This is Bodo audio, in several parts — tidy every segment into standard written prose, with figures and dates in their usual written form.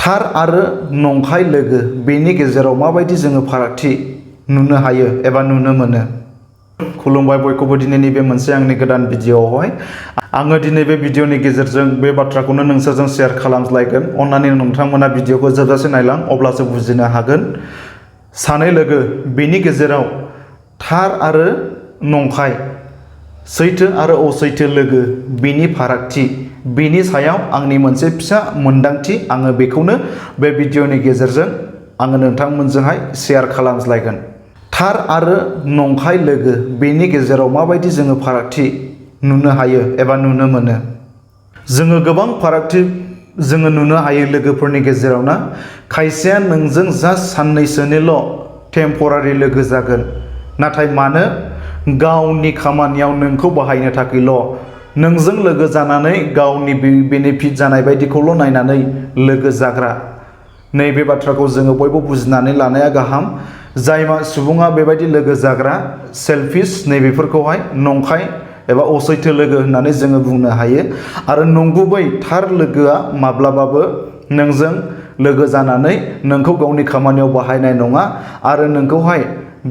थार आरो नंखाय लोगो बेनि गेजेराव माबायदि जोङो फारागथि नुनो हायो एबा नुनो मोनो। खुलुमबाय बयखौबो दिनैनि बे मोनसे आंनि गोदान भिडिअआवहाय आङो दिनै बे भिडिअनि गेजेरजों बे बाथ्राखौनो नोंसोरजों शेयार खालामलायगोन। अन्नानै नोंथांमोना भिडिअखौ जोबजासे नायलां अब्लासो बुजिनो हागोन। सानै लोगो बेनि गेजेराव थार आरो नंखाय, सैथो आरो असैथो लोगो बेनि फारागथि, बेनि सायाव आंनि मोनसे फिसा मोनदांथि आङो बेखौनो बे भिडिअनि गेजेरजों आङो नोंथांमोनजोंहाय शेयार खालामज्लायगोन। थार आरो नंखाय लोगो बेनि गेजेराव माबायदि जोङो फारागथि नुनो हायो एबा नुनो मोनो। जोङो गोबां फारागथि जोङो नुनो हायो लोगोफोरनि गेजेराव ना। खायसेया नोंजों जास्ट साननैसोनिल' टेम्परारि लोगो जागोन, नाथाय मानो गावनि खामानियाव नोंखौ बाहायनो थाखायल' नोंजों लोगो जानानै गावनि बेनिफिट जानाय बायदिखौल' नायनानै लोगो जाग्रा। नैबे बाथ्राखौ जोङो बयबो बुजिनानै लानाया गाहाम। जाय सुबुङा बेबायदि लोगो जाग्रा सेल्फिश, नैबेफोरखौहाय नंखाय एबा असैथो लोगो होननानै जोङो बुंनो हायो। आरो नंगुबै थार लोगोआ माब्लाबाबो नोंजों लोगो जानानै नोंखौ गावनि खामानियाव बाहायनाय नङा आरो नोंखौहाय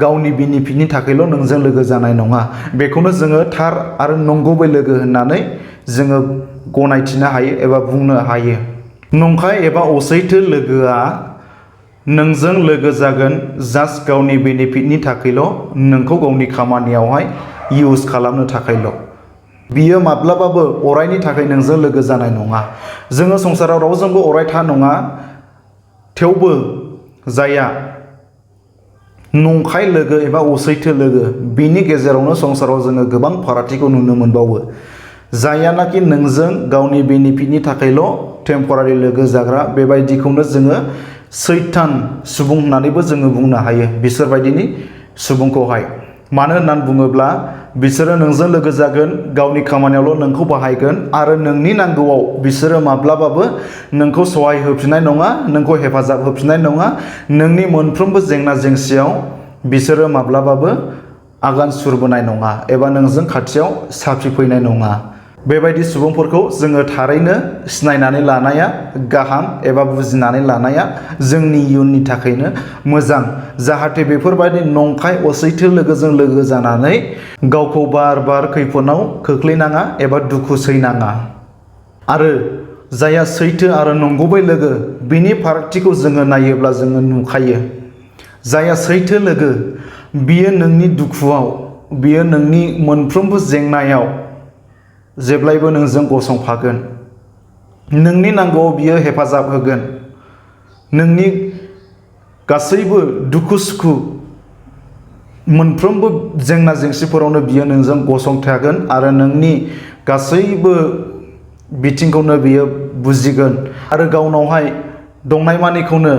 गावनि बेनिफिटनि थाखायल' नोंजों लोगो जानाय नङा। बेखौनो जोङो थार आरो नंगुबै लोगो होननानै जोङो गनायथिनो हायो एबा बुंनो हायो। नंखाय एबा असैथो लोगोआ नोंजों लोगो जागोन जास्ट गावनि बेनिफिटनि थाखायल', नोंखौ गावनि खामानियावहाय इउज खालामनो थाखायल'। बियो माब्लाबाबो अरायनि थाखाय नोंजों लोगो जानाय नङा। जोङो संसाराव रावजोंबो अरायथा नङा, थेवबो जायहा नंखाय लोगो एबा असैथो लोगो बिनि गेजेरावनो संसाराव जोङो गोबां फारागथिखौ नुनो मोनबावो। जायानाखि नोंजों गावनि बेनिफिटनि थाखायल' टेम्परारि लोगो जाग्रा, बेबायदिखौनो जोङो सैतान सुबुं होननानैबो जोङो बुंनो हायो बिसोरबायदिनि सुबुंखौहाय। मानो होननानै बुङोब्ला बिसोरो नोंजों लोगो जागोन, गावनि खामानियावल' नोंखौ बाहायगोन आरो नोंनि नांगौआव बिसोरो माब्लाबाबो नोंखौ सहाय होफिननाय नङा, नोंखौ हेफाजाब होफिननाय नङा। नोंनि मोनफ्रोमबो जेंना जेंसियाव बिसोरो माब्लाबाबो आगान सुरबोनाय नङा एबा नोंजों खाथियाव साफिफैनाय नङा। बेबायदि सुबुंफोरखौ जोङो थारैनो सिनायनानै लानाया गाहाम एबा बुजिनानै लानाया जोंनि इयुननि थाखायनो मोजां। जाहाथे बेफोरबायदि नंखाय असैथो लोगोजों लोगो जानानै गावखौ बार बार खैफोदाव खोख्लैनाङा एबा दुखु सैनाङा। आरो जायहा सैथो आरो नंगुबै लोगो बिनि फारागथिखौ जोङो नायोब्ला जोङो नुखायो। जायहा सैथो लोगो बियो नोंनि दुखुआव, बियो नोंनि मोनफ्रोमबो जेंनायाव जेब्लायबो नोंजों गसंफागोन। नोंनि नांगौआव बियो हेफाजाब होगोन। नोंनि गासैबो दुखु सुखु मोनफ्रोमबो जेंना जेंसिफोरावनो बियो नोंजों गसंथागोन आरो नोंनि गासैबो बिथिंखौनो बियो बुजिगोन आरो गावनावहाय दंनायमानिखौनो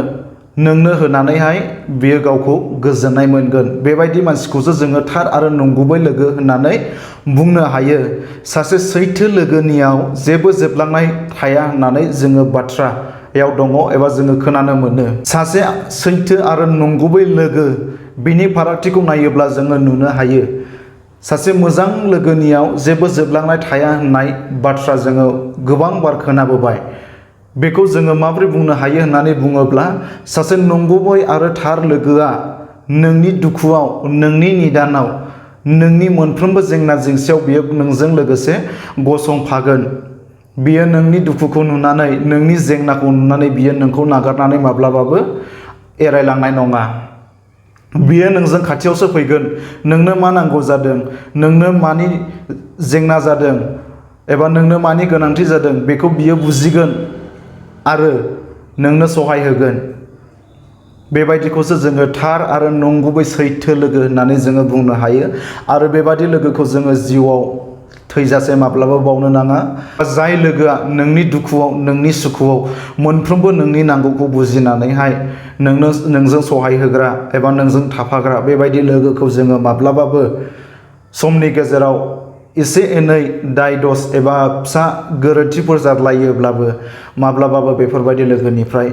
नोंनो होनानैहाय बियो गावखौ गोजोननाय मोनगोन। बेबायदि मानसिखौसो जोङो थार आरो नंगुबै लोगो होननानै बुंनो हायो। सासे सैथो लोगोनियाव जेबो जोबलांनाय थाया होननानै जोङो बाथ्रायाव दङ एबा जोङो खोनानो मोनो। सासे सैथो आरो नंगुबै लोगो बिनि फारागथिखौ नायोब्ला जोङो नुनो हायो। सासे मोजां लोगोनियाव जेबो जोबलांनाय थाया होननाय बाथ्रा जोङो गोबां बार खोनाबोबाय। बेखौ जोङो माबोरै बुंनो हायो होननानै बुङोब्ला, सासे नंगुबै आरो थार लोगोआ नोंनि दुखुआव, नोंनि निदानाव, नोंनि मोनफ्रोमबो जेंना जेंसियाव बियो नोंजों लोगोसे गसंफागोन। बियो नोंनि दुखुखौ नुनानै, नोंनि जेंनाखौ नुनानै बियो नोंखौ नागारनानै माब्लाबाबो एरायलांनाय नङा। बियो नोंजों खाथियावसो फैगोन। नोंनो मा नांगौ जादों, नोंनो मानि जेंना जादों एबा नोंनो मानि गोनांथि जादों बेखौ बियो बुजिगोन आरो नोंनो सहाय होगोन। बेबायदिखौसो जोङो थार आरो नंगुबै सैथो लोगो होननानै जोङो बुंनो हायो। आरो बेबायदि लोगोखौ जोङो जिउआव थैजासे माब्लाबा बावनो नाङा। जाय लोगोआ नोंनि दुखुआव, नोंनि सुखुआव मोनफ्रोमबो नोंनि नांगौखौ बुजिनानैहाय नोंजों सहाय होग्रा एबा नोंजों थाफाग्रा, बेबायदि लोगोखौ जोङो माब्लाबाबो समनि गेजेराव एसे एनै दाय दस एबा फिसा गोरोन्थिफोर जाद्लायोब्लाबो माब्लाबाबो बेफोरबायदि लोगोनिफ्राय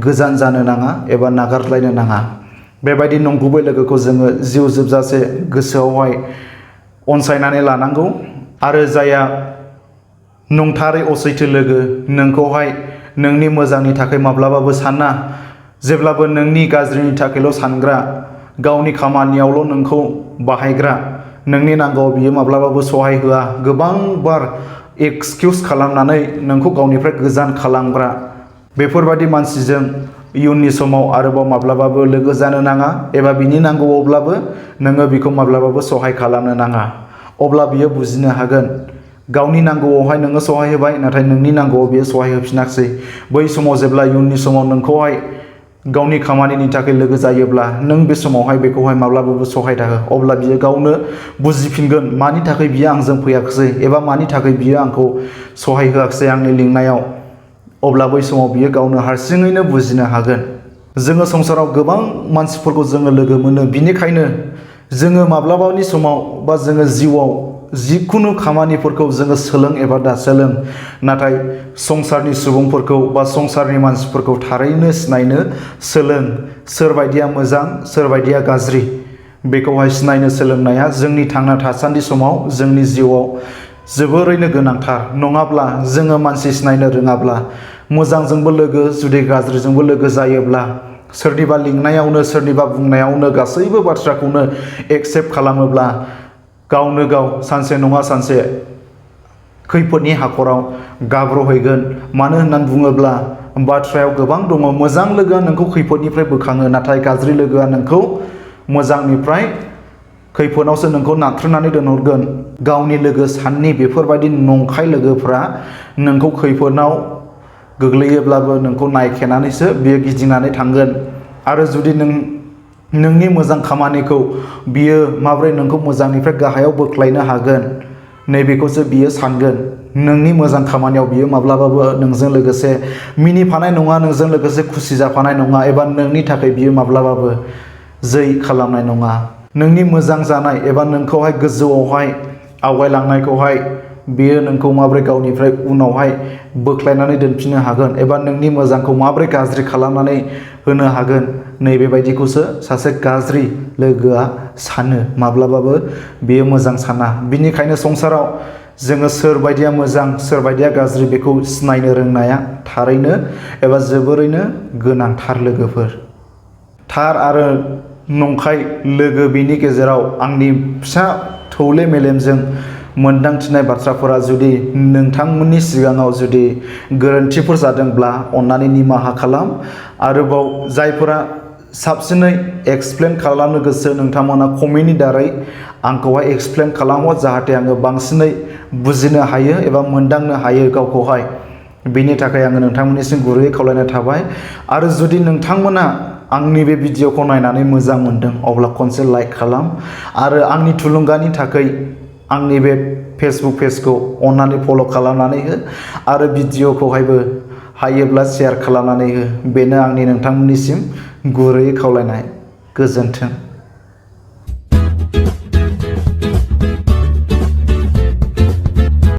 गोजान जानो नाङा एबा नागारलायनो नाङा। बेबायदि नंगुबै लोगोखौ जोङो जिउ जोबजासे गोसोआवहाय अनसायनानै लानांगौ। आरो जायहा नंथारै असैथो लोगो, नोंखौहाय नोंनि मोजांनि थाखाय माब्लाबाबो साना, जेब्लाबो नोंनि गाज्रिनि थाखायल' सानग्रा, गावनि खामानियावल' नोंखौ बाहायग्रा, नोंनि नांगौआव बियो माब्लाबाबो सहाय होआ, गोबां बार एक्सकिउस खालामनानै नोंखौ गावनिफ्राय गोजान खालामग्रा, बेफोरबादि मानसिजों इयुननि समाव आरोबाव माब्लाबाबो लोगो जानो नाङा एबा बिनि नांगौआवब्लाबो नोङो बिखौ माब्लाबाबो सहाय खालामनो नाङा। अब्ला बियो बुजिनो हागोन गावनि नांगौआवहाय नोङो सहाय होबाय, नाथाय नोंनि नांगौआव बियो सहाय होफिनाखिसै। बै समाव जेब्ला इयुननि समाव नोंखौहाय गावनि खामानिनि थाखाय लोगो जायोब्ला नों बे समावहाय बेखौहाय माब्लाबाबो सहाय दाहो, अब्ला बियो गावनो बुजिफिनगोन मानि थाखाय बियो आंजों फैयाखिसै एबा मानि थाखाय बियो आंखौ सहाय होआखिसै आंनि लिंनायाव। अब्ला बै समाव बियो गावनो हारसिङैनो बुजिनो हागोन। जोङो संसाराव गोबां मानसिफोरखौ जोङो लोगो मोनो, बिनिखायनो जोङो माब्लाबानि समाव बा जोङो जिउआव जिखुनु खामानिफोरखौ जोङो सोलों एबा दासोलों, नाथाय संसारनि सुबुंफोरखौ बा संसारनि मानसिफोरखौ थारैनो सिनायनो सोलों। सोरबायदिया मोजां, सोरबायदिया गाज्रि, बेखौहाय सिनायनो सोलोंनाया जोंनि थांना थासान्दि समाव जोंनि जिउआव जोबोरैनो गोनांथार। नङाब्ला जोङो मानसि सिनायनो रोङाब्ला, मोजांजोंबो लोगो जुदि गाज्रिजोंबो लोगो जायोब्ला, सोरनिबा लिंनायावनो सोरनिबा बुंनायावनो गासैबो बाथ्राखौनो एक्सेप्ट खालामोब्ला, गावनो गाव सानसे नङा सानसे खैफोदनि हाखराव गाब्र'हैगोन। मानो होननानै बुङोब्ला बाथ्रायाव गोबां दङ, मोजां लोगोआ नोंखौ खैफोदनिफ्राय बोखाङो, नाथाय गाज्रि लोगोआ नोंखौ मोजांनिफ्राय खैफोदावसो नोंखौ नाख्रोबनानै दोनहरगोन। गावनि लोगो साननि बेफोरबायदि नंखाय लोगोफ्रा नोंखौ खैफोदाव गोग्लैयोब्लाबो नोंखौ नायखेनानैसो बियो गिदिंनानै थांगोन। आरो जुदि नोंनि मोजां खामानिखौ बियो माबोरै नोंखौ मोजांनिफ्राय गाहायाव बोख्लायनो हागोन, नैबेखौसो बियो सानगोन। नोंनि मोजां खामानियाव बियो माब्लाबाबो नोंजों लोगोसे मिनिफानाय नङा, नोंजों लोगोसे खुसि जाफानाय नङा, एबा नोंनि थाखाय बियो माब्लाबाबो जै खालामनाय नङा। नोंनि मोजां जानाय एबा नोंखौहाय गोजौआवहाय आवगायलांनायखौहाय बियो नोंखौ माबोरै गावनिफ्राय उनावहाय बोख्लायनानै दोनफिननो हागोन, एबा नोंनि मोजांखौ माबोरै गाज्रि खालामनानै होनो हागोन, नैबेबायदिखौसो सासे गाज्रि लोगोआ सानो, माब्लाबाबो बेयो मोजां साना। बिनिखायनो संसाराव जोङो सोरबायदिया मोजां सोरबायदिया गाज्रि बेखौ सिनायनो रोंनाया थारैनो एबा जोबोरैनो गोनांथार। लोगोफोर, थार आरो नंखाय लोगो, बेनि गेजेराव आंनि फिसा थौले मेलेमजों मोनदांथिनाय बाथ्राफोरा जुदि नोंथांमोननि सिगाङाव जुदि गोरोन्थिफोर जादोंब्ला अन्नानै निमाहा खालाम। आरोबाव जायफोरा साबसिनै एक्सप्लेन खालामनो गोसो, नोंथांमोना कमेन्टनि दारै आंखौहाय एक्सप्लेन खालामो, जाहाथे आङो बांसिनै बुजिनो हायो एबा मोनदांनो हायो गावखौहाय। बेनि थाखाय आङो नोंथांमोननिसिम गुरैयै खावलायनाय थाबाय। आरो जुदि नोंथांमोना आंनि बे भिडिअखौ नायनानै मोजां मोनदों, अब्ला खनसे लाइक खालाम। आरो आंनि थुलुंगानि थाखाय आंनि बे फेसबुक पेजखौ अन्नानै फल' खालामनानै हो, आरो भिडिअखौहायबो हायोब्ला शेयार खालामनानै हो। बेनो आंनि नोंथांमोननिसिम गुरैयै खावलायनाय। गोजोन्थों।